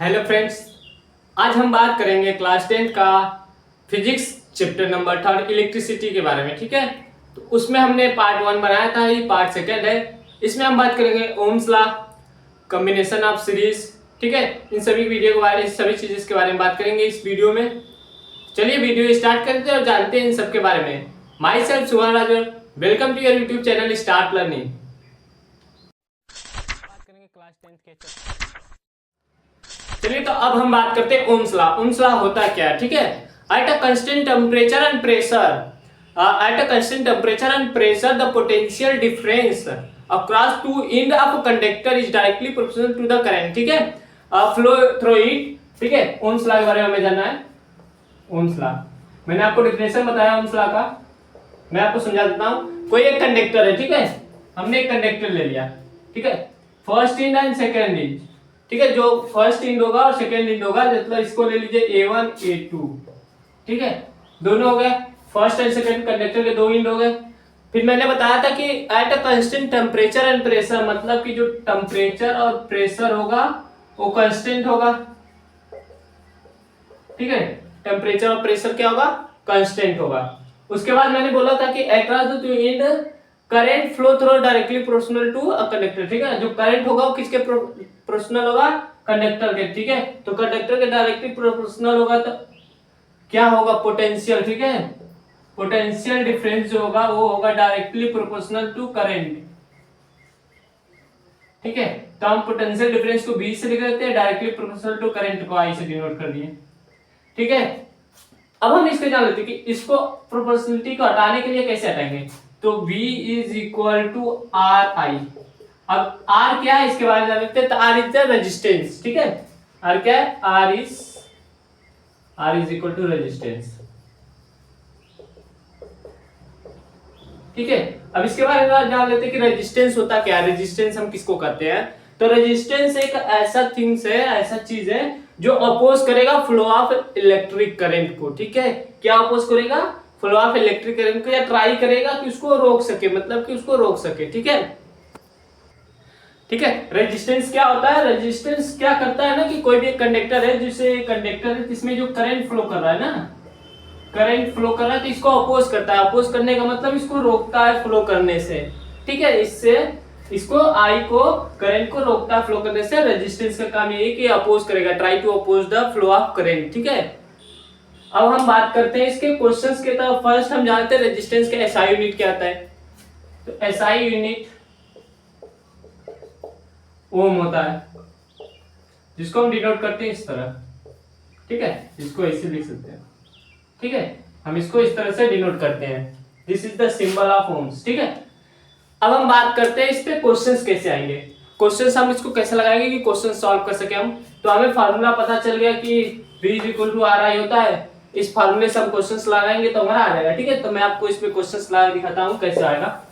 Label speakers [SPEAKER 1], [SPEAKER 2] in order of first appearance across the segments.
[SPEAKER 1] Hello friends, आज हम बात करेंगे क्लास 10 का फिजिक्स चैप्टर नंबर 3 इलेक्ट्रिसिटी के बारे में। ठीक है, तो उसमें हमने पार्ट 1 बनाया था, ये पार्ट 2 है। इसमें हम बात करेंगे Ohm's law, combination of series. ठीक है, इन सभी वीडियो के बारे में, सभी चीज़ के बारे में बात करेंगे इस वीडियो में। चलिए वीडियो स्टार्ट करते हैं और जानते हैं इन सब के बारे में। Myself Subhan Rajan, welcome to your YouTube channel start learning. बात करेंगे क्लास 10 के चैप्टर। चलिए तो अब हम बात करते हैं ओम्स लॉ। ओम्स लॉ होता क्या है? ठीक है, at a constant temperature and pressure, at a constant temperature and pressure the potential difference across two end of a conductor is directly proportional to the current. ठीक है, flow through it. ठीक है, Ohm's law के बारे में हमें जानना है। ओम्स लॉ मैंने आपको डेफिनेशन बताया ओम्स लॉ का, मैं आपको समझा देता हूँ। कोई एक कंडक्टर है, ठीक है, हमने एक कंडक्टर ले लिया। ठीक है, first end and second end. ठीक है, जो फर्स्ट इंड होगा और सेकेंड इंड होगा, मतलब इसको ले लीजिए A1 A2। ठीक है, दोनों हो गए, फर्स्ट एंड सेकेंड कंडक्टर के दो इंड हो गए। फिर मैंने बताया था कि at a constant temperature and pressure, मतलब कि जो टेम्परेचर और प्रेशर होगा वो कांस्टेंट होगा। ठीक है, टेम्परेचर और प्रेशर क्या होगा? कांस्टेंट होगा। उसके बाद मैंने बोला था कि across the two end current flow through directly proportional to a conductor. ठीक है, जो करंट होगा वो किसके प्रोपोर्शनल होगा? कंडक्टर के। ठीक है, तो कंडक्टर के डायरेक्टली प्रोपोर्शनल होगा तो क्या होगा? पोटेंशियल। ठीक है, पोटेंशियल डिफरेंस जो होगा वो होगा डायरेक्टली प्रोपोर्शनल टू करंट। ठीक है, तो हम पोटेंशियल डिफरेंस को V से लिख देते हैं, डायरेक्टली प्रोपोर्शनल टू करंट को I से डिनोट कर दिए। ठीक है, अब हम इसको जान लेते हैं कि इसको प्रोपोर्शनलिटी को हटाने के लिए कैसे हटाएंगे। तो V is equal to R I. अब R क्या है इसके बारे में जान लेते हैं। तो R इज द रेजिस्टेंस। ठीक है, R क्या है? R is equal to resistance. ठीक है, अब इसके बारे में जान लेते हैं कि रेजिस्टेंस होता क्या है। रेजिस्टेंस हम किसको कहते हैं? तो रेजिस्टेंस एक ऐसा थिंग्स है, ऐसा चीज है जो अपोज करेगा फ्लो ऑफ इलेक्ट्रिक करंट को। ठीक है, क्या अपोज करेगा? फ्लो ऑफ इलेक्ट्रिक करंट को, या ट्राई करेगा कि उसको रोक सके, मतलब कि उसको रोक सके। ठीक है, ठीक है, रेजिस्टेंस क्या होता है? रेजिस्टेंस क्या करता है ना कि कोई भी एक कंडक्टर है, जिसे कंडक्टर है जिसमें जो करंट फ्लो कर रहा है ना, करंट फ्लो कर रहा है, तो इसको अपोज करता है। अपोज करने का मतलब इसको रोकता है फ्लो करने से। ठीक है, इससे इसको आई को, करंट को रोकता है फ्लो करने से। रेजिस्टेंस का काम ये है कि अपोज करेगा, try to oppose the flow of current. ठीक है, अब हम बात करते हैं इसके क्वेश्चंस के। तो फर्स्ट हम जानते हैं रेजिस्टेंस का एसआई यूनिट क्या आता है। तो एसआई यूनिट ओम होता है, जिसको हम डिनोट करते हैं इस तरह। ठीक है, इसको ऐसे लिख सकते हैं। ठीक है, हम इसको इस तरह से डिनोट करते हैं, this is the symbol of ohms. ठीक है, अब हम बात करते हैं इस पे क्वेश्चंस कैसे आएंगे। क्वेश्चंस हम इसको कैसे लगाएंगे कि क्वेश्चन सॉल्व कर सके हम। तो हमें फार्मूला पता चल गया कि V is equal to R I होता है। इस फार्मूले से हम क्वेश्चंस लगाएंगे तो हमारा आ जाएगा। ठीक है, तो मैं आपको इस पे क्वेश्चंस लगा दिखाता हूँ कैसे आएगा।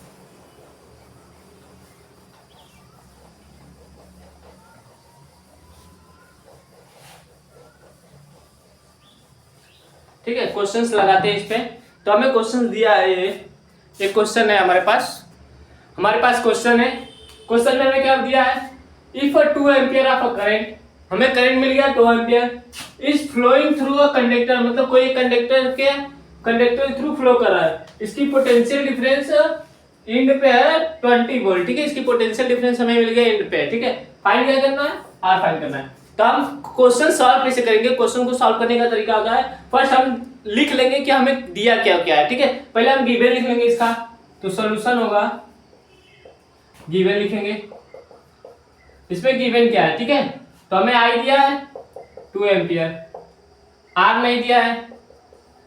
[SPEAKER 1] ठीक है, क्वेश्चंस लगाते हैं इस पे। तो हमें क्वेश्चन दिया है, ये क्वेश्चन है हमारे पास क्वेश्चन है। क्वेश्चन में हमें क्या दिया है? If 2 ampere of a current, हमें करंट मिल गया 2 ampere, is flowing through a conductor, मतलब कोई कंडक्टर थ्रू फ्लो कर रहा है। इसकी पोटेंशियल डिफरेंस इंड पे है 20 वोल्ट। ठीक है, इसकी पोटेंशियल डिफरेंस हमें मिल गया इंड पे। ठीक है, फाइंड क्या करना है? आर फाइंड करना है। तो हम क्वेश्चन सॉल्व कैसे करेंगे? क्वेश्चन को सॉल्व करने का तरीका होता है, फर्स्ट हम लिख लेंगे कि हमें दिया क्या क्या है। ठीक है, पहले हम गिवन लिख लेंगे इसका, तो सॉल्यूशन होगा गिवन लिखेंगे। इसमें गिवन क्या है? ठीक है, तो हमें आई दिया है 2 एम्पियर, आर नहीं दिया है,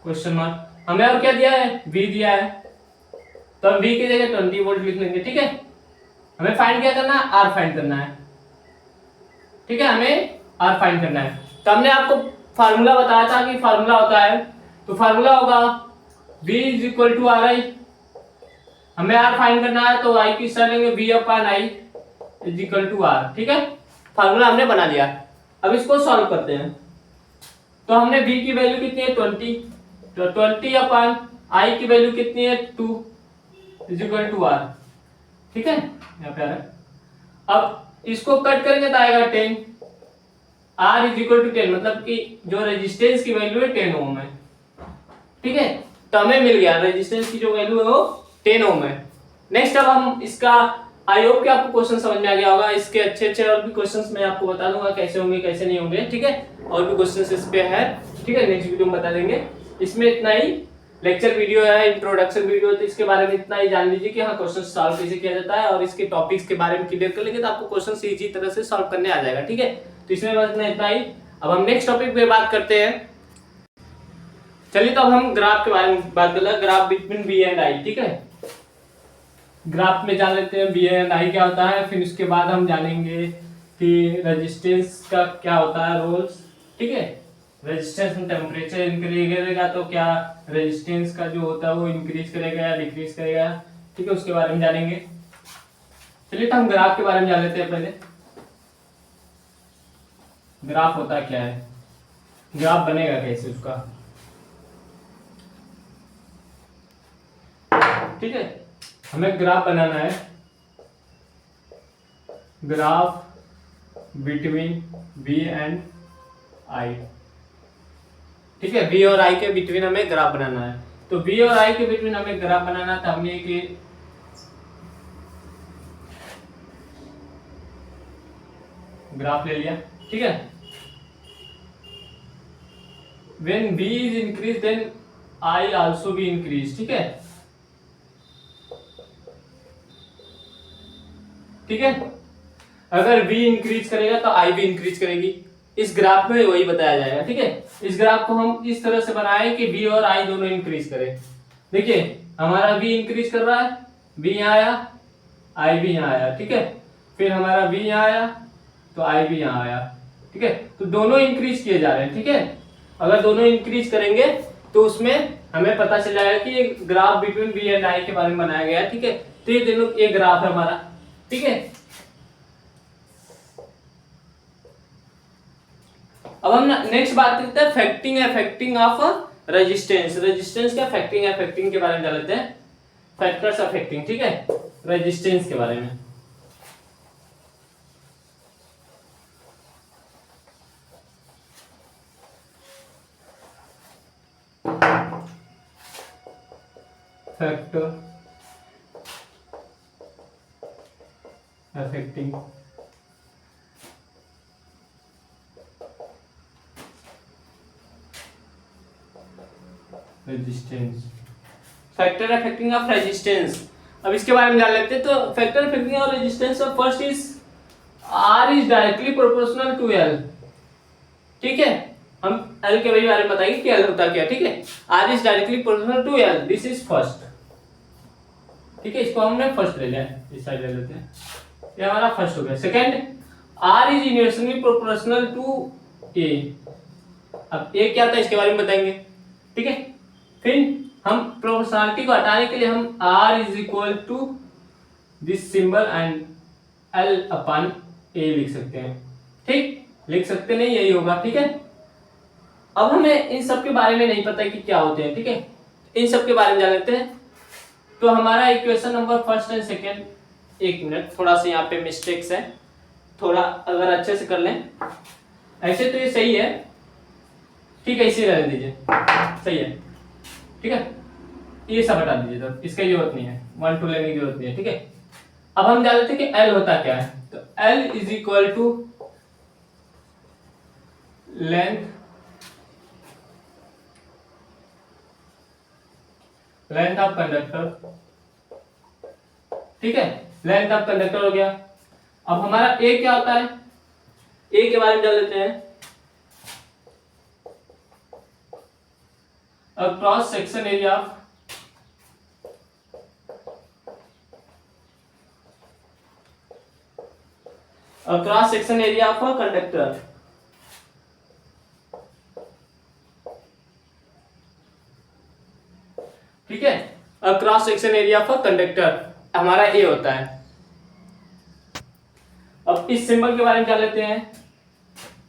[SPEAKER 1] क्वेश्चन मार्क। हमें और क्या दिया है? वी दिया है, तो हम वी की जगह 20 वोल्ट लिख लेंगे। ठीक है, हमें फाइंड क्या करना है? आर फाइंड करना है। ठीक है, हमें आर फाइंड करना है। तो हमने आपको फार्मूला बताया था कि फार्मूला होता है, तो फार्मूला होगा V is equal to R I. हमें आर फाइंड करना है तो आई की सर लेंगे V upon I is equal to R. ठीक है, फार्मूला हमने बना लिया। अब इसको सॉल्व करते हैं। तो हमने V की वैल्यू कितनी है? 20, तो 20 अपॉन आई की वैल्यू कितनी है? 2 इज इक्वल टू आर। ठीक है, यहाँ पे आ रहा है। अब इसको कट करेंगे तो आएगा 10, R इज इक्वल टू 10, मतलब कि जो रेजिस्टेंस की वैल्यू है 10 ओम है, ठीक है। तो हमें मिल गया रेजिस्टेंस की जो वैल्यू है वो 10 ओम है। नेक्स्ट अब हम इसका, आई होप कि आपको क्वेश्चन समझ में आ गया होगा। इसके अच्छे अच्छे और भी क्वेश्चंस मैं आपको बता दूंगा कैसे होंगे कैसे नहीं होंगे, ठीक है। और भी क्वेश्चंस इस पे है, ठीक है, नेक्स्ट वीडियो में बता देंगे। इसमें इतना ही लेक्चर वीडियो है, इंट्रोडक्शन वीडियो, तो इसके बारे में इतना ही जान लीजिए कि हाँ क्वेश्चन सॉल्व कैसे किया जाता है, और इसके टॉपिक्स के बारे में क्लियर कर लेंगे तो आपको क्वेश्चन इजी तरह से सॉल्व करने आ जाएगा, ठीक है। तो इसमें बस इतना ही। अब हम नेक्स्ट टॉपिक पे बात करते हैं। चलिए तो अब हम ग्राफ के बारे में बात कर रहे हैं, graph between B and I, ठीक है। ग्राफ में जान लेते हैं बी एंड आई क्या होता है, फिर उसके बाद हम जानेंगे कि रेजिस्टेंस का क्या होता है रोल्स, ठीक है। रेजिस्टेंस में टेम्परेचर इंक्रीज करेगा तो क्या रेजिस्टेंस का जो होता है वो इंक्रीज करेगा या डिक्रीज करेगा, ठीक है, उसके बारे में जानेंगे। चलिए तो हम ग्राफ के बारे में जान लेते हैं। पहले ग्राफ होता क्या है, ग्राफ बनेगा कैसे उसका, ठीक है। हमें ग्राफ बनाना है, graph between B and I, ठीक है। बी और आई के बिटवीन हमें ग्राफ बनाना है। तो बी और आई के बिटवीन हमें ग्राफ बनाना था, हमने एक ग्राफ ले लिया, ठीक है। When B is increase then I also be increase, ठीक है, ठीक है। अगर बी इंक्रीज करेगा तो आई भी इंक्रीज करेगी। इस ग्राफ में वही बताया जाएगा, ठीक है। इस ग्राफ को हम इस तरह से बनाए कि बी और आई दोनों इंक्रीज करें। देखिए हमारा बी इंक्रीज कर रहा है, बी यहाँ आया, आई भी यहाँ आया, ठीक है। फिर हमारा बी यहाँ आया तो आई भी यहाँ आया, ठीक है। तो दोनों इंक्रीज किए जा रहे हैं, ठीक है। अगर दोनों इंक्रीज करेंगे तो उसमें हमें पता चल जाएगा कि ये graph between B and I के बारे में बनाया गया है, ठीक है। तो ये दोनों एक ग्राफ है हमारा, ठीक है। अब हम नेक्स्ट बात करते हैं फैक्टिंग अफेक्टिंग ऑफ रेजिस्टेंस। रेजिस्टेंस का फैक्टिंग अफेक्टिंग के बारे में जान लेते हैं, फैक्टर्स अफेक्टिंग, ठीक है, रेजिस्टेंस के बारे में। Factor affecting resistance, factor affecting of resistance. अब इसके बारे में जान लेते हैं। तो factor affecting of resistance of first is R is directly proportional to L, ठीक है। हम L के बारे में बताएंगे कि L होता क्या, ठीक है। R is directly proportional to L, this is first, ठीक है। इसको हमने फर्स्ट ले लिया, इस साइड ले लेते हैं, ये हमारा फर्स्ट हो गया। Second, R is inversely proportional to A। अब A क्या था इसके बारे में बताएंगे, ठीक है। फिर हम प्रोपोर्शनलिटी को हटाने के लिए हम R is equal to this symbol and L upon A लिख सकते हैं, ठीक, लिख सकते नहीं, यही होगा, ठीक है। अब हमें इन सब के बारे में नहीं पता कि क्या होते हैं, ठीक है। इन सब के बारे में जान लेते हैं। तो हमारा equation number first and second, एक मिनट, थोड़ा सा यहाँ पे मिस्टेक्स है, थोड़ा अगर अच्छे से कर लें। ऐसे तो ये सही है, ठीक है, इसी रहने दीजिए, सही है, ठीक है। ये सब हटा दीजिए, तो इसका जरूरत नहीं है, 1 2 लेने की जरूरत नहीं है, ठीक है। अब हम जान लेते हैं कि L होता क्या है। तो L is equal to length of conductor, ठीक है, लेंथ ऑफ कंडक्टर हो गया। अब हमारा A क्या होता है, A के बारे में जान लेते हैं। Cross section area of cross section area of a conductor, ठीक है। Cross section area of a conductor हमारा ए होता है। अब इस सिंबल के बारे में जान लेते हैं।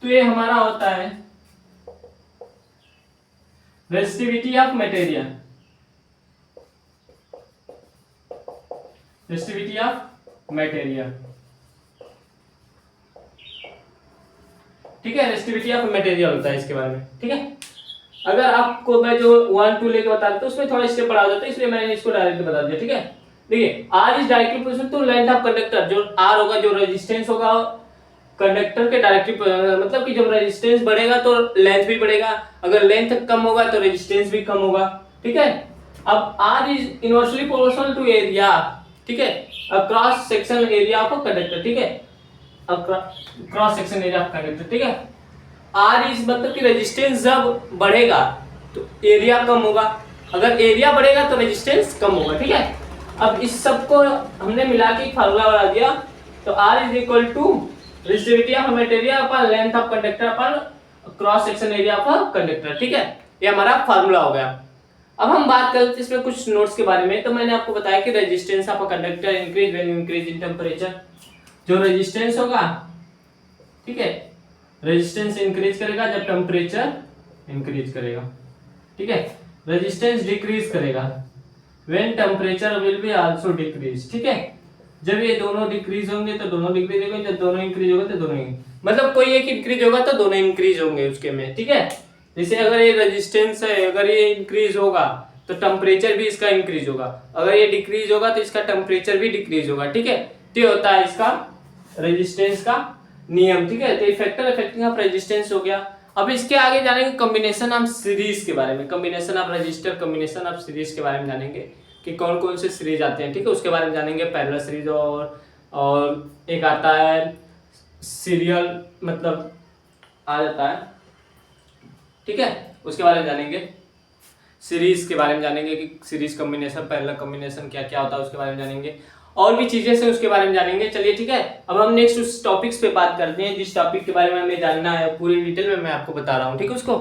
[SPEAKER 1] तो ये हमारा होता है resistivity of material, resistivity of material, ठीक है, रेजिस्टिविटी ऑफ मटेरियल होता है इसके बारे में, ठीक है। अगर आपको मैं जो 1 2 लेके बता देता हूँ उसमें थोड़ा स्टेप बढ़ा देता है, इसलिए मैंने इसको डायरेक्ट बता दिया, ठीक है। देखिए R is directly proportional to length of conductor, जो आर होगा, जो रेजिस्टेंस होगा कंडक्टर के डायरेक्टली, मतलब कि जब रेजिस्टेंस बढ़ेगा तो लेंथ भी बढ़ेगा, अगर लेंथ कम होगा तो रेजिस्टेंस भी कम होगा, ठीक है। अब R is inversely proportional to area, ठीक है, cross section area of conductor, ठीक है, cross section area of conductor, ठीक है। आर इज मतलब कि रेजिस्टेंस जब बढ़ेगा तो एरिया कम होगा, अगर एरिया बढ़ेगा तो रेजिस्टेंस कम होगा, ठीक है। अब इस सब को हमने मिला के फार्मूला बना दिया, तो R is equal to resistivity of material upon length of conductor upon cross section area of conductor, ठीक है। ये हमारा फार्मूला हो गया। अब हम बात करते हैं इसमें कुछ नोट्स के बारे में। तो मैंने आपको बताया कि resistance of a conductor increase when increase in temperature, जो रेजिस्टेंस होगा, ठीक है, रेजिस्टेंस इंक्रीज करेगा जब टेंपरेचर इंक्रीज करेगा, ठीक है। रेजिस्टेंस डिक्रीज करेगा when temperature will be also decrease, ठीक है। जब ये दोनों डिक्रीज होंगे तो दोनों डिक्रीज होंगे, जब दोनों इंक्रीज होंगे तो दोनों, मतलब कोई एक इंक्रीज होगा तो दोनों इंक्रीज होंगे उसके में, ठीक है। जैसे अगर ये रेजिस्टेंस है, अगर ये इंक्रीज होगा तो टेंपरेचर भी इसका इंक्रीज होगा, अगर ये डिक्रीज होगा तो इसका टेंपरेचर भी डिक्रीज होगा, ठीक है। तो ये होता है इसका रेजिस्टेंस का नियम, ठीक है। तो फैक्टर इफेक्टिंग ऑफ रेजिस्टेंस हो गया। अब इसके आगे जानेंगे कॉम्बिनेशन ऑफ सीरीज के बारे में, combination of register, combination of series के बारे में जानेंगे कि कौन कौन से सीरीज आते हैं, ठीक है। उसके बारे में जानेंगे पैरेलल सीरीज, और एक आता है सीरियल, मतलब आ जाता है, ठीक है। उसके बारे में जानेंगे, सीरीज के बारे में जानेंगे कि सीरीज कॉम्बिनेशन, पैरेलल कॉम्बिनेशन क्या क्या होता है, उसके बारे में जानेंगे, और भी चीजें से उसके बारे में जानेंगे। चलिए ठीक है, अब हम नेक्स्ट उस टॉपिक्स पे बात करते हैं जिस टॉपिक के बारे में हमें जानना है, पूरी डिटेल में मैं आपको बता रहा हूँ, ठीक है। उसको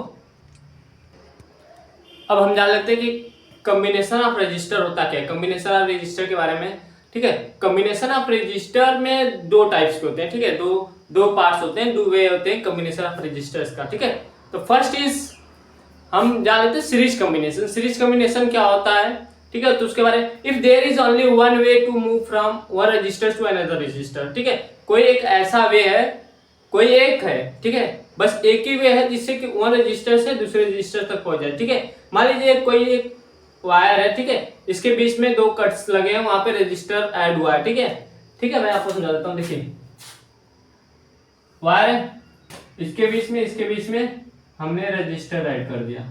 [SPEAKER 1] अब हम जान लेते हैं कि कॉम्बिनेशन ऑफ रजिस्टर होता क्या है, कॉम्बिनेशन ऑफ रजिस्टर के बारे में, ठीक है। कॉम्बिनेशन ऑफ रजिस्टर में दो टाइप्स के होते हैं, ठीक है, दो पार्ट्स होते हैं, दो वे होते हैं कॉम्बिनेशन ऑफ रजिस्टर्स का, ठीक है। तो फर्स्ट इज हम जान लेते हैं सीरीज कॉम्बिनेशन। सीरीज कॉम्बिनेशन क्या होता है, ठीक है, तो उसके बारे में, if there is only one way to move from one register to another register, ठीक है, कोई एक ऐसा वे है, कोई एक है, ठीक है, बस एक ही वे है जिससे कि वन रजिस्टर से दूसरे रजिस्टर तक पहुंच जाए, ठीक है। मान लीजिए कोई एक वायर है, ठीक है, इसके बीच में दो कट्स लगे हैं, वहां पे रजिस्टर ऐड हुआ है, ठीक है, ठीक है। मैं आपको समझा देता हूँ, देखिए वायर है, इसके बीच में हमने रजिस्टर ऐड कर दिया,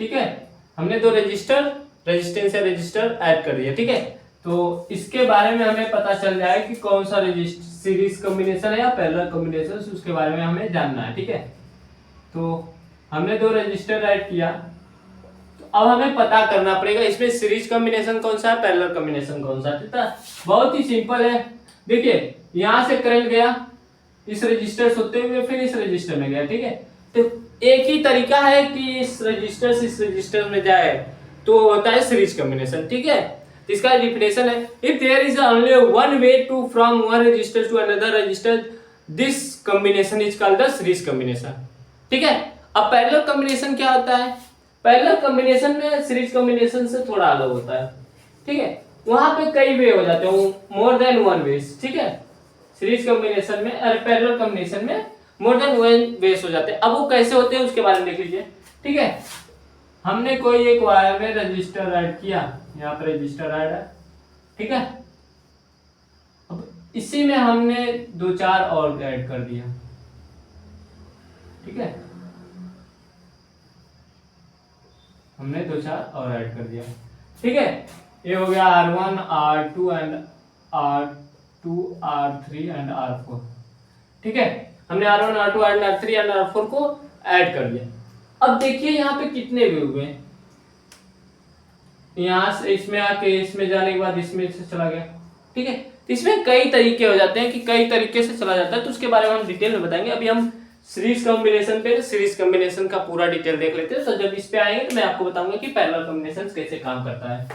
[SPEAKER 1] ठीक है, हमने दो रजिस्टर, रेजिस्टेंस या रजिस्टर ऐड कर दिया, ठीक है। तो इसके बारे में हमें पता चल जाए कि कौन सा सीरीज कॉम्बिनेशन है या पैरेलल कॉम्बिनेशन, उसके बारे में हमें जानना है, ठीक है। तो हमने दो रजिस्टर ऐड किया, तो अब हमें पता करना पड़ेगा इसमें सीरीज कॉम्बिनेशन कौन सा है, पैरेलल कॉम्बिनेशन कौन सा है, ठीक है। बहुत ही सिंपल है, देखिए यहां से करंट गया इस रजिस्टर होते हुए फिर इस रजिस्टर में गया, ठीक है। तो एक ही तरीका है कि इस रजिस्टर से इस रजिस्टर में जाए, तो होता है सीरीज कॉम्बिनेशन, ठीक है। तो इसका डेफिनेशन है, if there is only one way to from one register to another register, this combination is called the series combination, ठीक है। अब पैरेलल कॉम्बिनेशन क्या होता है, पैरेलल कॉम्बिनेशन में सीरीज कॉम्बिनेशन से थोड़ा अलग होता है, ठीक है। वहां पे कई वे हो जाते हैं, मोर देन वन वेज, ठीक है। सीरीज कॉम्बिनेशन में और पैरेलल कॉम्बिनेशन में मोर देन वन वेज हो जाते हैं। अब वो कैसे होते हैं उसके बारे में देख लीजिए, ठीक है। हमने कोई एक वायर में रजिस्टर ऐड किया, यहाँ पे रजिस्टर ऐड है, ठीक है। अब इसी में हमने दो चार और ऐड कर दिया, ठीक है, हमने दो चार और ऐड कर दिया, ठीक है। ये हो गया R1 R2 and R2 R3 and R4, ठीक है। हमने R1 R2 and R3 and R4 को ऐड कर दिया। अब देखिए यहाँ पे कितने वे हुए, यहाँ से इसमें आके इसमें जाने के बाद इसमें से चला गया, ठीक है। तो इसमें कई तरीके हो जाते हैं कि कई तरीके से चला जाता है, तो उसके बारे में हम डिटेल में बताएंगे। अभी हम सीरीज कॉम्बिनेशन पे, सीरीज कॉम्बिनेशन का पूरा डिटेल देख लेते हैं। तो जब इस पे आएंगे तो मैं आपको बताऊंगा कि पैरेलल कॉम्बिनेशन कैसे काम करता है।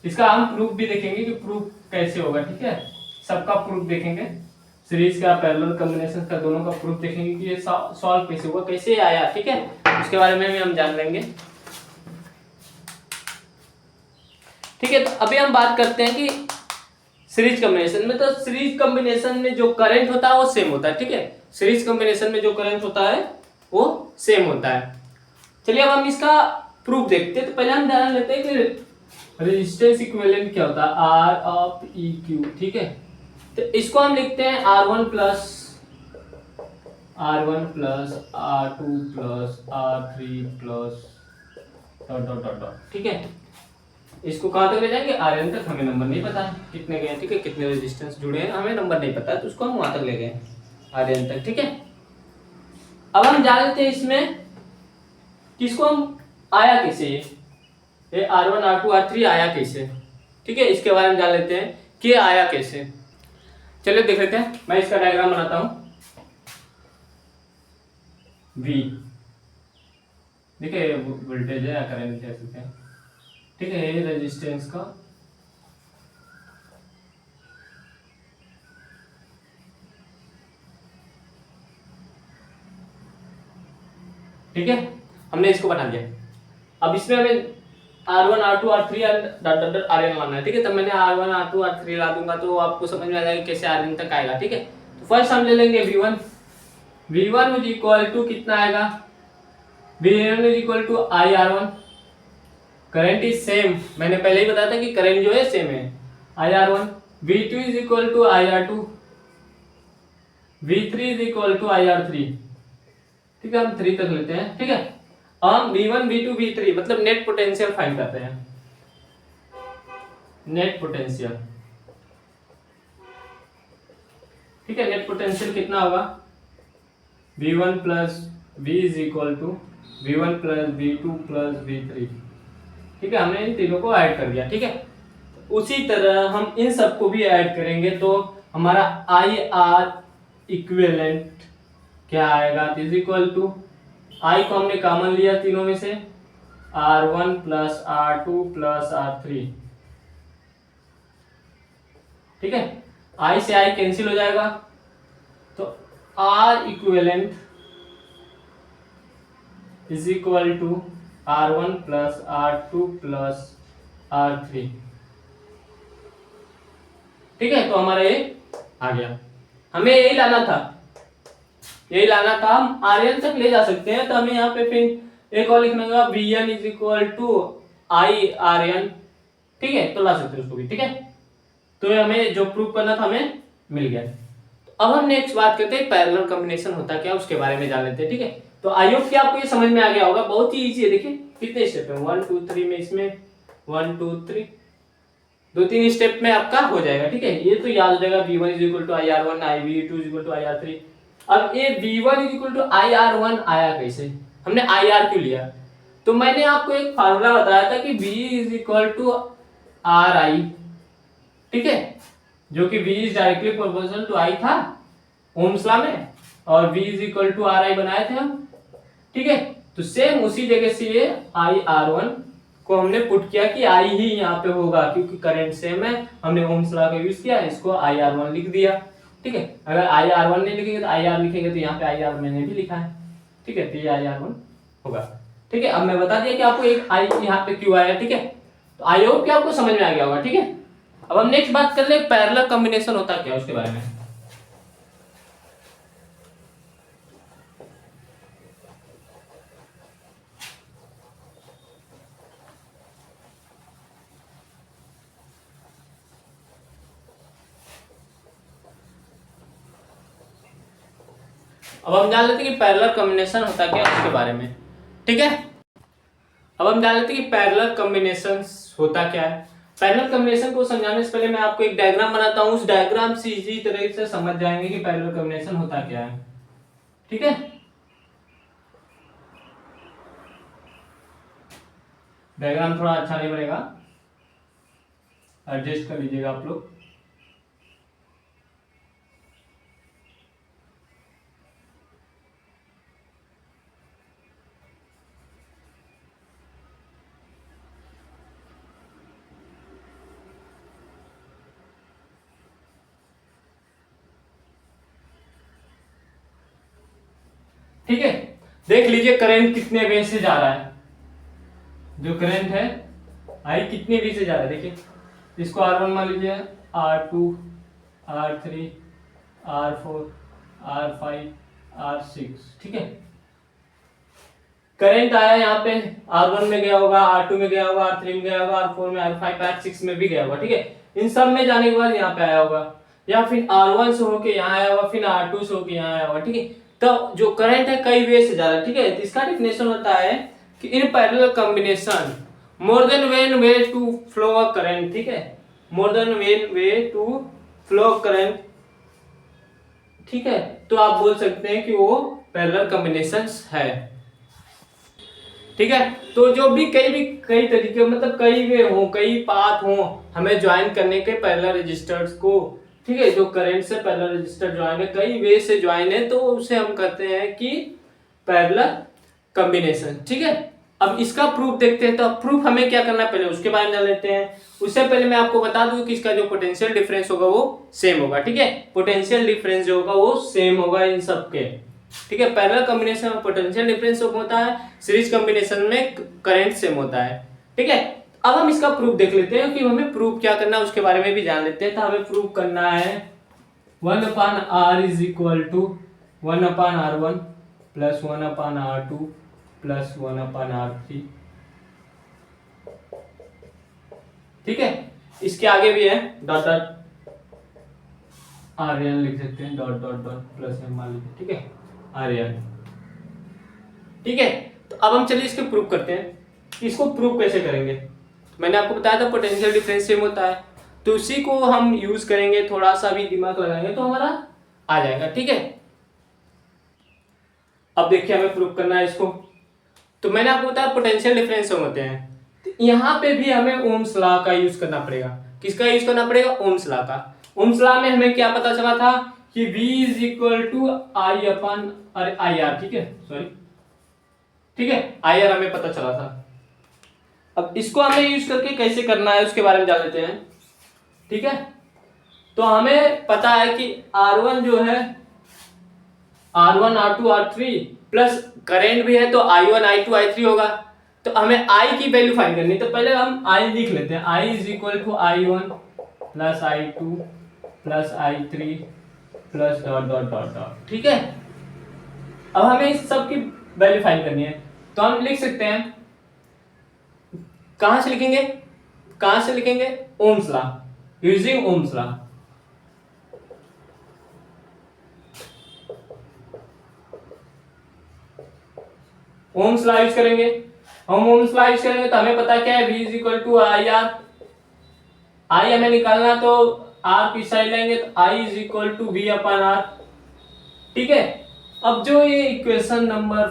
[SPEAKER 1] इसका हम प्रूफ भी देखेंगे कि प्रूफ कैसे होगा, ठीक है, सबका प्रूफ देखेंगे, सीरीज का पैरेलल कॉम्बिनेशन का दोनों का प्रूफ देखेंगे कि ये सॉल्व कैसे हुआ, कैसे आया, ठीक है, उसके बारे में भी हम जान लेंगे, ठीक है। तो अभी हम बात करते हैं कि सीरीज कॉम्बिनेशन में, तो सीरीज कॉम्बिनेशन में जो करंट होता है वो सेम होता है, ठीक है। सीरीज कॉम्बिनेशन में जो करंट होता है वो सेम होता है। चलिए अब हम इसका प्रूफ देखते हैं। तो पहले हम ध्यान लेते हैं कि रेजिस्टेंस इक्विवेलेंट क्या होता है, आर ऑफ ई क्यू, ठीक है। तो इसको हम लिखते हैं R1 plus R1 plus R2 plus R3 plus dot dot dot dot, ठीक है। इसको कहाँ तक ले जाएंगे, Rn तक। हमें नंबर नहीं पता है कितने गए, ठीक है, कितने रेजिस्टेंस जुड़े हैं हमें नंबर नहीं पता है, तो उसको हम वहां तक ले गए Rn तक, ठीक है। अब हम जान लेते हैं इसमें किसको हम आया कैसे, ये R1 R2 R3 आया कैसे, ठीक है। इसके बारे में जान लेते हैं कि आया कैसे। चलिए देख लेते हैं, मैं इसका डायग्राम बनाता हूं। V देखिए वोल्टेज है या करंट कह सकते हैं, ठीक है। ये रेजिस्टेंस का ठीक है, हमने इसको बना दिया। अब इसमें हमें R1 R2 R3 Rn मानना है, ठीक है। तो मैंने R1 R2 R3 ला दूंगा तो आपको समझ में आ जाएगा कैसे Rn तक आएगा, ठीक है। तो फर्स्ट हम ले लेंगे V1 इज इक्वल टू कितना आएगा, V1 is equal to IR1। Current is same, मैंने पहले ही बताया था कि करंट जो है सेम है, IR1। V2 is equal to IR2, V3 is equal to IR3, ठीक है। हम 3 तक लेते हैं, ठीक है। हम V1 V2 V3 मतलब नेट पोटेंशियल फाइंड करते हैं, नेट पोटेंशियल, ठीक है। नेट पोटेंशियल कितना होगा, V1 plus V is equal to V1 plus V2 plus V3, ठीक है। हमने इन तीनों को ऐड कर दिया, ठीक है। उसी तरह हम इन सबको भी ऐड करेंगे तो हमारा IR इक्विवेलेंट क्या आएगा, इज इक्वल टू I को हमने कॉमन लिया तीनों में से, R1 plus R2 plus R3, ठीक है। I से I कैंसिल हो जाएगा, तो R equivalent is equal to R1 plus R2 plus R3, ठीक है। तो हमारा ये आ गया, हमें यही लाना था, यही लाना था। हम Rn तक ले जा सकते हैं, तो हमें यहाँ पे फिर एक और लिखना होगा Vn is equal to IRn, ठीक है। तो ला सकते हैं उसको भी, ठीक है। तो हमें जो प्रूव करना था हमें मिल गया। तो अब हम नेक्स्ट बात करते हैं पैरेलल कॉम्बिनेशन होता क्या, उसके बारे में जान लेते हैं, ठीक है। तो आई होप कि आपको ये समझ में आ गया होगा, बहुत ही ईजी है। देखिए कितने स्टेप है, 1 2 3 में, इसमें 1 2 3, 2-3 स्टेप में आपका हो जाएगा, ठीक है। ये तो याद हो जाएगा, V1 is equal to IR1, V2 is equal to IR3। अब ये V1 is equal to IR1 आया कैसे, हमने IR क्यों लिया, तो मैंने आपको एक फार्मूला बताया था कि V is equal to RI, ठीक है, जो कि V is directly proportional to I था ओम्स लॉ में, और V is equal to RI बनाए थे हम, ठीक है। तो सेम उसी जगह से ये IR1 को हमने पुट किया कि I ही यहाँ पे होगा, क्योंकि करंट सेम है, हमने ओम्स लॉ का यूज किया, इसको IR1 लिख दिया, ठीक है। अगर IR1 नहीं लिखेंगे तो IR लिखेंगे, तो यहाँ पे IR मैंने भी लिखा है, ठीक है। तो ये IR1 होगा, ठीक है। अब मैं बता दिया कि आपको एक I यहाँ पे क्यों आया, ठीक है। तो आई होप कि आपको समझ में आ गया होगा, ठीक है। अब हम नेक्स्ट बात कर ले पैरेलल कॉम्बिनेशन होता क्या, उसके बारे में। अब हम जान लेते हैं कि पैरेलल कॉम्बिनेशन होता क्या है, उसके बारे में, ठीक है। अब हम जान लेते हैं कि पैरेलल कॉम्बिनेशन होता क्या है। पैरेलल कॉम्बिनेशन को समझाने से पहले मैं आपको एक डायग्राम बनाता हूं, उस डायग्राम से इसी तरह से समझ जाएंगे कि पैरेलल कॉम्बिनेशन होता क्या है, ठीक है। डायग्राम थोड़ा अच्छा नहीं बनेगा, एडजस्ट कर लीजिएगा आप लोग। ठीक है, देख लीजिए करंट कितने वे से जा रहा है, जो करंट है आई कितने वे से जा रहा है, देखिए इसको R1 मान लीजिए, R2 R3 R4 R5 R6, ठीक है। करंट आया यहाँ पे R1 में गया होगा, R2 में गया होगा, R3 में गया होगा, R4 में, R5 R6 में भी गया होगा, ठीक है। इन सब में जाने के बाद यहाँ पे आया होगा, या फिर R1 से होके यहाँ आया होगा, फिर R2 से होके यहाँ आया होगा, ठीक है। तो जो करंट है कई वे से जा रहा है, ठीक है। तो इसका डेफिनेशन होता है कि in parallel combination more than one way to flow a current, ठीक है। More than one way to flow current, ठीक है। तो आप बोल सकते हैं कि वो पैरेलल कॉम्बिनेशंस है, ठीक है। तो जो भी कई तरीके, मतलब कई वे हो, कई पाथ हो हमें ज्वाइन करने के पैरेलल रजिस्टर्स को, ठीक है। जो करंट से पैरेलल रजिस्टर ज्वाइन है, कई वे से ज्वाइन है, तो उसे हम कहते हैं कि पैरेलल कॉम्बिनेशन, ठीक है। अब इसका प्रूफ देखते हैं। तो प्रूफ हमें क्या करना है पहले उसके बारे में जान लेते हैं। उससे पहले मैं आपको बता दूं कि इसका जो पोटेंशियल डिफरेंस होगा वो सेम होगा, ठीक है। पोटेंशियल डिफरेंस जो होगा वो सेम होगा इन सब के, ठीक है। पैरेलल कॉम्बिनेशन में पोटेंशियल डिफरेंस होता है, सीरीज कॉम्बिनेशन में करंट सेम होता है, ठीक है। अब हम इसका प्रूफ देख लेते हैं कि हमें प्रूफ क्या करना है उसके बारे में भी जान लेते हैं। तो हमें प्रूफ करना है 1/R is equal to 1/R1 plus 1/R2 plus 1/R3, ठीक है। इसके आगे भी है डॉट डॉट RN लिख सकते हैं, dot dot dot plus m मान लीजिए, ठीक है, RN, ठीक है। तो अब हम चलिए इसके प्रूफ करते हैं। इसको प्रूफ कैसे करेंगे? मैंने आपको बताया था पोटेंशियल डिफरेंस सेम होता है, तो उसी को हम यूज करेंगे, थोड़ा सा भी दिमाग लगाएंगे तो हमारा आ जाएगा, ठीक है। अब देखिए हमें प्रूफ करना है इसको। तो मैंने आपको बताया पोटेंशियल डिफरेंस सेम होते हैं, तो यहाँ पे भी हमें ओम्स लॉ का यूज करना पड़ेगा। किसका यूज करना पड़ेगा? ओम्स लॉ का। ओम्स लॉ में हमें क्या पता चला था कि V is equal to IR, ठीक है, सॉरी, ठीक है, IR हमें पता चला था। अब इसको हमें यूज करके कैसे करना है उसके बारे में जान लेते हैं, ठीक है। तो हमें पता है कि R1 जो है R1 R2 R3 plus current भी है, तो I1 I2 I3 होगा। तो हमें I की वैल्यू फाइंड करनी है, तो पहले हम I लिख लेते हैं। I is equal to I1 plus I2 plus I3 plus dot dot dot dot, ठीक है। अब हमें इस सब की वैल्यू फाइंड करनी है, तो हम लिख सकते हैं, कहां से लिखेंगे? कहां से लिखेंगे? Ohm's law, using Ohm's law. Ohm's law use करेंगे। हम ओम्स लॉ यूज करेंगे तो हमें पता क्या है, V is equal to IR। I हमें निकालना, तो R की साइड लेंगे तो I is equal to V upon R, ठीक है। अब जो ये इक्वेशन नंबर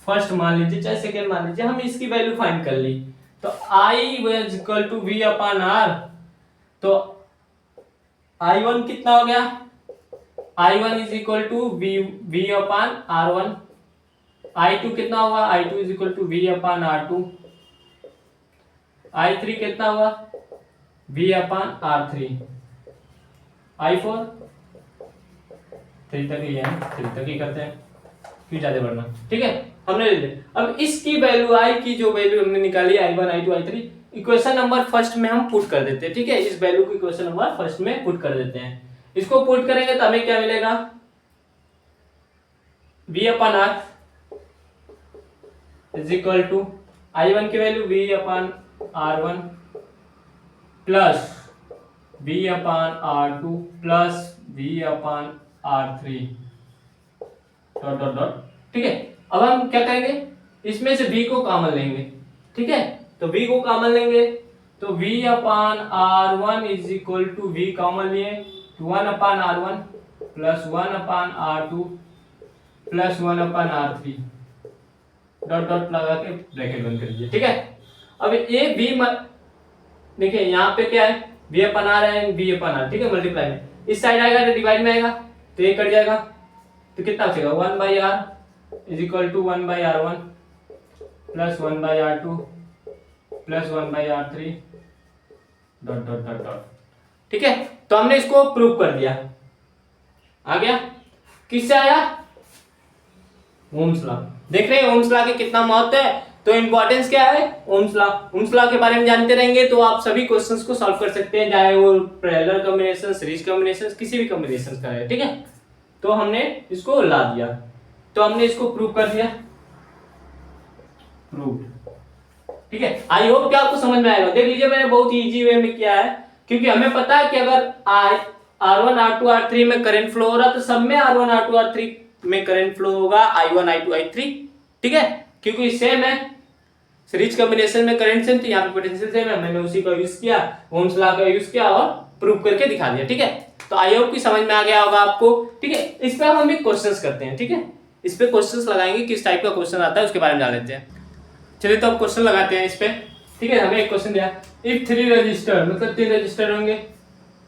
[SPEAKER 1] फर्स्ट मान लीजिए चाहे सेकेंड मान लीजिए, हम इसकी वैल्यू फाइंड कर ली, तो I is equal to V upon R। तो I1 कितना हो गया? I1 is equal to V upon R1। I2 कितना होगा? I2 is equal to V upon R2। I3 कितना होगा? V upon R3। I4 3 तक ही है, 3 तक ही करते हैं, क्यों ज्यादा बढ़ना, ठीक है। हमने ले लिया। अब इसकी वैल्यू I की जो वैल्यू हमने निकाली I1 I2 I3 equation number first में हम पुट कर देते हैं, ठीक है। इस वैल्यू को इक्वेशन नंबर फर्स्ट में पुट कर देते हैं। इसको पुट करेंगे तो हमें क्या मिलेगा? V upon R is equal to I1 की value V upon R1 plus V upon R2 plus V upon R3 dot dot dot, ठीक है। अब हम क्या करेंगे? इसमें से V को कॉमन लेंगे, ठीक है। तो V को कॉमन लेंगे तो V upon R1 is equal to V common लिए 1 upon R1 plus 1 upon R2 plus 1 upon R3 dot dot लगा के ब्रैकेट बंद कर दीजिए, ठीक है। अब ये V देखिए यहाँ पे क्या है, V अपन R है, V अपन R, ठीक है, मल्टीप्लाई में इस साइड आएगा तो डिवाइड में आएगा, तो ये कट जाएगा, तो कितना बचेगा? 1/R is equal to 1/R1 plus 1/R2 plus 1/R3 dot dot dot dot, ठीक है। तो हमने इसको प्रूव कर दिया। आ गया? किससे आया? Ohm's law. देख रहे हैं ओम्स लॉ के कितना महत्व है। तो इंपॉर्टेंस क्या है, ओम्स लॉ के बारे में जानते रहेंगे तो आप सभी क्वेश्चंस को सॉल्व कर सकते हैं, चाहे वो पैरेलल कॉम्बिनेशन, सीरीज कॉम्बिनेशन, किसी भी कॉम्बिनेशन का है, ठीक है। तो हमने इसको ला दिया, तो हमने इसको प्रूव कर दिया, प्रूव, ठीक है। आई होप कि आपको समझ में आएगा। देख लीजिए मैंने बहुत इजी वे में किया है, क्योंकि हमें पता है कि अगर R1 R2 R3 में करंट फ्लो हो रहा तो सब में R1 R2 R3 में करंट फ्लो होगा I1 I2 I3, ठीक है, क्योंकि सेम है, सीरीज कॉम्बिनेशन में करंट सेम थी, यहाँ पे पोटेंशियल सेम है, मैंने उसी का यूज किया, ओम्स लॉ का यूज किया और प्रूव करके दिखा दिया, ठीक है। तो आई होप कि समझ में आ गया होगा आपको, ठीक है। इस पे हम एक क्वेश्चंस करते हैं, ठीक है, इस पे क्वेश्चंस लगाएंगे, किस टाइप का क्वेश्चन आता है उसके बारे में जान लेते हैं। चलिए तो अब क्वेश्चन लगाते हैं इस पे, ठीक है। हमें एक क्वेश्चन दिया, इफ 3 रजिस्टर, मतलब 3 रजिस्टर होंगे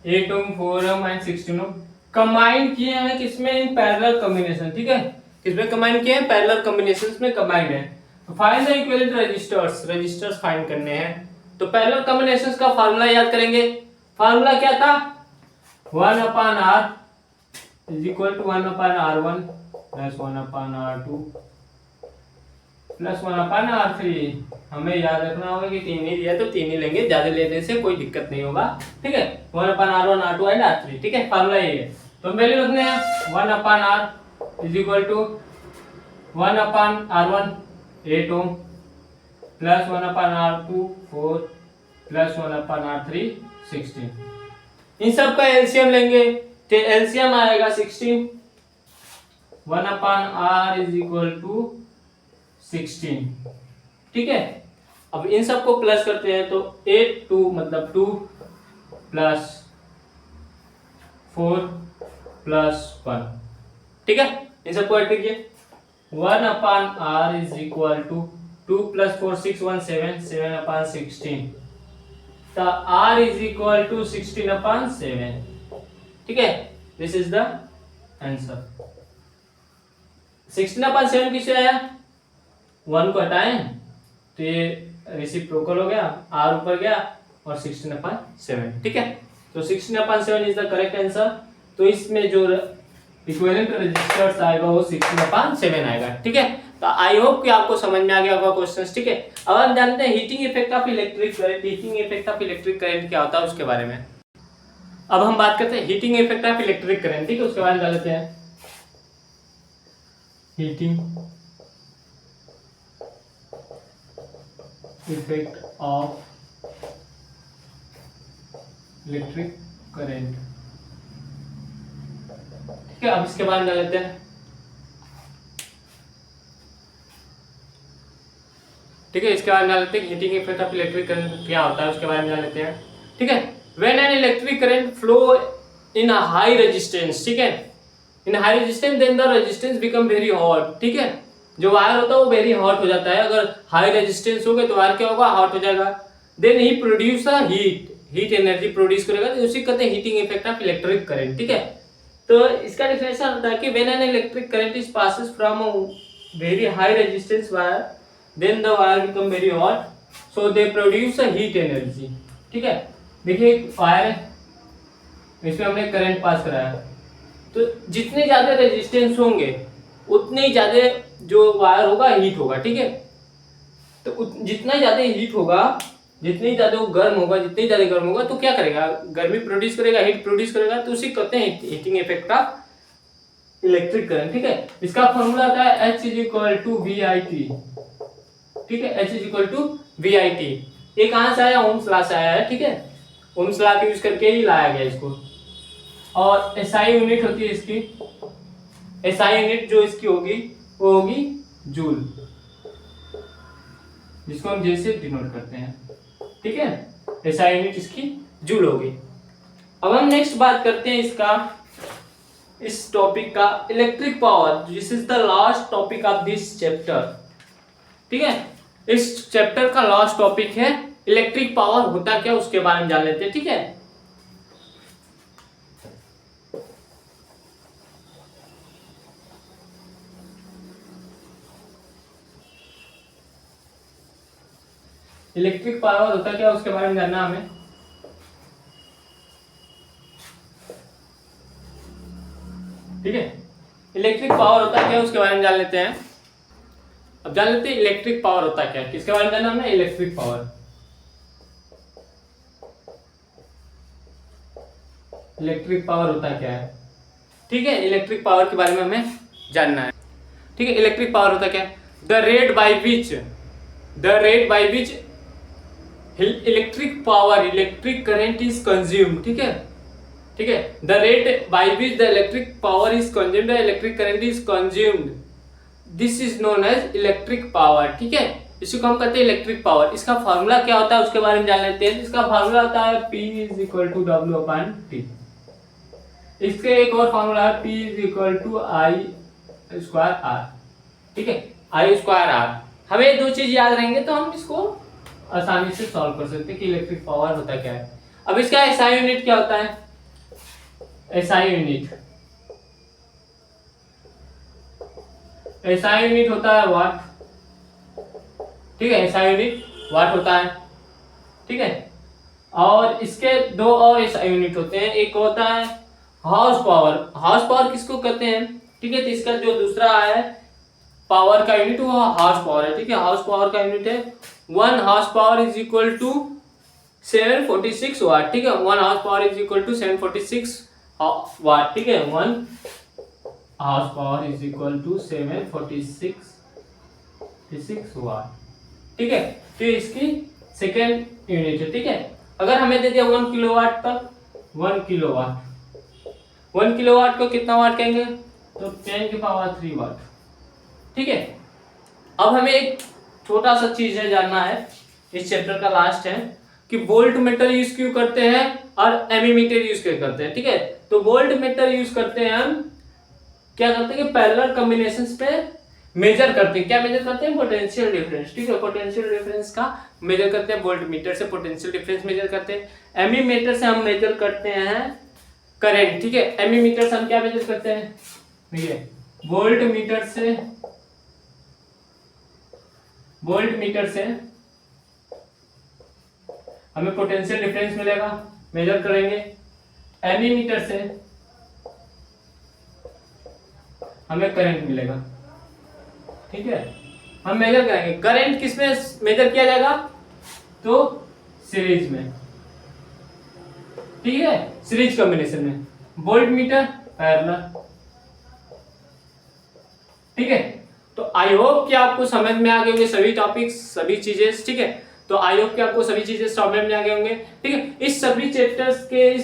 [SPEAKER 1] 8 ओम 4 ओम एंड 16 ओम, कंबाइन किए हैं किसमें, इन पैरेलल कॉम्बिनेशन, ठीक है, किसमें कंबाइन किए हैं, पैरेलल कॉम्बिनेशंस में कंबाइंड है। तो find the equivalent registers find करने हैं। तो पैरेलल कॉम्बिनेशंस का फार्मूला याद करेंगे। फार्मूला क्या था, 1/R is equal to 1/R1 plus 1/R2 plus 1/R3। हमें याद रखना होगा कि 3 ही दिया तो 3 ही लेंगे, ज्यादा लेने से कोई दिक्कत नहीं होगा, ठीक है। 1/R1 R2 एंड R3, ठीक है, फार्मूला ये है। तो वैल्यू रखने हैं 1/R is equal to 1/R1 8 ohm plus 1/R2 4 plus 1/R3 16। इन सब का एलसीएम लेंगे तो एलसीएम आएगा 16, 1/R इज इक्वल टू 16, ठीक है। अब इन सब को प्लस करते हैं तो 8 2 मतलब 2 प्लस 4 प्लस 1, ठीक है। इन सबको ऐड कीजिए, 1/R is equal to 2 plus 4 6 1 7 7/16, तो R इज इक्वल टू 16/7, ठीक है। This is the answer. 16/7 किससे आया, 1 को हटाएं तो ये रेसिप्रोकल हो गया, R ऊपर गया और 16/7, ठीक है। तो 16/7 इज द करेक्ट आंसर। तो इसमें जो इक्विवेलेंट रेजिस्टर्स आएगा वो 16/7 आएगा, ठीक है। तो आई होप कि आपको समझ में आ गया होगा क्वेश्चंस, ठीक है। अब हम जानते हैं heating effect of electric current. Heating effect of electric current क्या होता है उसके बारे में अब हम बात करते हैं। Heating effect of electric current, ठीक है, उसके बारे में जान लेते हैं। Heating effect of electric current, ठीक है। अब इसके बारे में जान लेते हैं, ठीक है। इसके बारे में जान लेते हैं heating effect of electric current क्या होता है उसके बारे में जान लेते हैं, ठीक है। When an electric current flow in a high resistance, ठीक है, in high resistance then the resistance become very hot, ठीक है। जो वायर होता है वो वेरी हॉट हो जाता है, अगर हाई रेजिस्टेंस हो गए तो वायर क्या होगा, हॉट हो जाएगा। Then he produce a heat energy produce करेगा, तो उसी कहते हैं heating effect of electric current, ठीक है। तो इसका डेफिनेशन होता है कि when an electric current is passes from a very high resistance wire then the wire become very hot, so they produce a heat energy, ठीक है। देखिए एक वायर है, इसमें हमने करंट पास कराया, तो जितने ज्यादा रेजिस्टेंस होंगे उतने ही ज्यादा जो वायर होगा हीट होगा, ठीक है। तो जितना ज्यादा हीट होगा, जितनी ज्यादा वो गर्म होगा, जितनी ज्यादा गर्म होगा तो क्या करेगा, गर्मी प्रोड्यूस करेगा, हीट प्रोड्यूस करेगा, तो उसी कहते हैं heating effect of electric current, ठीक है। इसका फॉर्मूला आता है H = VIT, ठीक है, H = VIT। ये कहां से आया, ओम्स लॉ से आया है, ठीक है। ओम्स लॉ का यूज करके ही लाया गया इसको। और एसआई यूनिट होती है इसकी, एसआई यूनिट जो इसकी होगी वो होगी जूल, जिसको हम जे से डिनोट करते हैं, ठीक है। एसआई यूनिट इसकी जूल होगी। अब हम नेक्स्ट बात करते हैं इसका, इस टॉपिक का electric power, this is the last topic of this chapter, ठीक है। इस चैप्टर का लास्ट टॉपिक है इलेक्ट्रिक पावर होता क्या, उसके बारे में जान लेते हैं, ठीक है। इलेक्ट्रिक पावर होता क्या उसके बारे में जानना हमें, ठीक है। इलेक्ट्रिक पावर होता क्या उसके बारे में जान लेते हैं। अब जान लेते हैं इलेक्ट्रिक पावर होता क्या है। किसके बारे में जानना हमने? Electric power. इलेक्ट्रिक पावर होता क्या है, ठीक है, इलेक्ट्रिक पावर के बारे में हमें जानना है। ठीक है, इलेक्ट्रिक पावर होता क्या है? The rate by which electric power, electric current is consumed. ठीक है, ठीक है, the rate by which the electric power is consumed, the electric current is consumed, this is known as electric power. ठीक है, इसको हम कहते हैं इलेक्ट्रिक पावर। इसका फार्मूला क्या होता है उसके बारे में जान लेते हैं। इसका फार्मूला होता है P is equal to W upon T। इसके एक और फार्मूला है P is equal to I square R. ठीक है, आई स्क्वायर आर। हमें दो चीज याद रहेंगे तो हम इसको आसानी से सॉल्व कर सकते हैं कि इलेक्ट्रिक पावर होता क्या है। अब इसका एसआई यूनिट क्या होता है? एसआई यूनिट, एसआई यूनिट होता है वाट। ठीक है, एसआई यूनिट वाट होता है। ठीक है, और इसके दो और एसआई यूनिट होते हैं। एक होता है हाउस पावर। हाउस पावर किसको कहते हैं? ठीक है, तो इसका जो दूसरा है पावर का यूनिट वो हाउस पावर है। ठीक है, हाउस पावर का यूनिट है 1 horse power is equal to 746 watt. ठीक है, 1 horse power is equal to 746 watt. ठीक है, 1 horse power is equal to 746 watt. ठीक है, तो इसकी सेकेंड यूनिट है। ठीक है, अगर हमें दे दिया 1 किलोवाट तक, 1 किलोवाट, 1 किलोवाट को कितना वाट कहेंगे? तो 10 की पावर 3 वाट। ठीक है, अब हमें एक छोटा सा चीज है जानना है, इस चैप्टर का लास्ट है, कि वोल्ट मीटर यूज क्यों करते हैं और एमीमीटर यूज क्यों करते हैं। ठीक है, तो वोल्ट मीटर यूज करते हैं हम, क्या करते हैं कि पैरेलल कॉम्बिनेशंस पे मेजर करते हैं। क्या मेजर करते हैं? Potential difference. ठीक है, पोटेंशियल डिफरेंस का मेजर करते हैं। वोल्ट मीटर से पोटेंशियल डिफरेंस मेजर करते हैं। एमीमीटर से हम मेजर करते हैं करंट। ठीक है, एमीमीटर से हम क्या मेजर करते हैं? ठीक है, वोल्ट मीटर से हमें पोटेंशियल डिफरेंस मिलेगा, मेजर करेंगे। एमीमीटर से हमें करंट मिलेगा। ठीक है, हम मेजर करेंगे। करंट किस में मेजर किया जाएगा? तो सीरीज में। ठीक है, सीरीज कॉम्बिनेशन में। Volt meter parallel. ठीक है, तो आई होप कि आपको समझ में आ गए होंगे सभी टॉपिक्स, सभी चीजें। ठीक है, तो आई होप कि आपको सभी चीजें समझ में आ गए होंगे। ठीक है, इस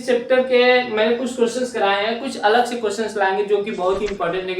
[SPEAKER 1] चैप्टर के मैंने कुछ क्वेश्चंस कराए हैं, कुछ अलग से क्वेश्चंस लाएंगे जो कि बहुत ही इंपॉर्टेंट है।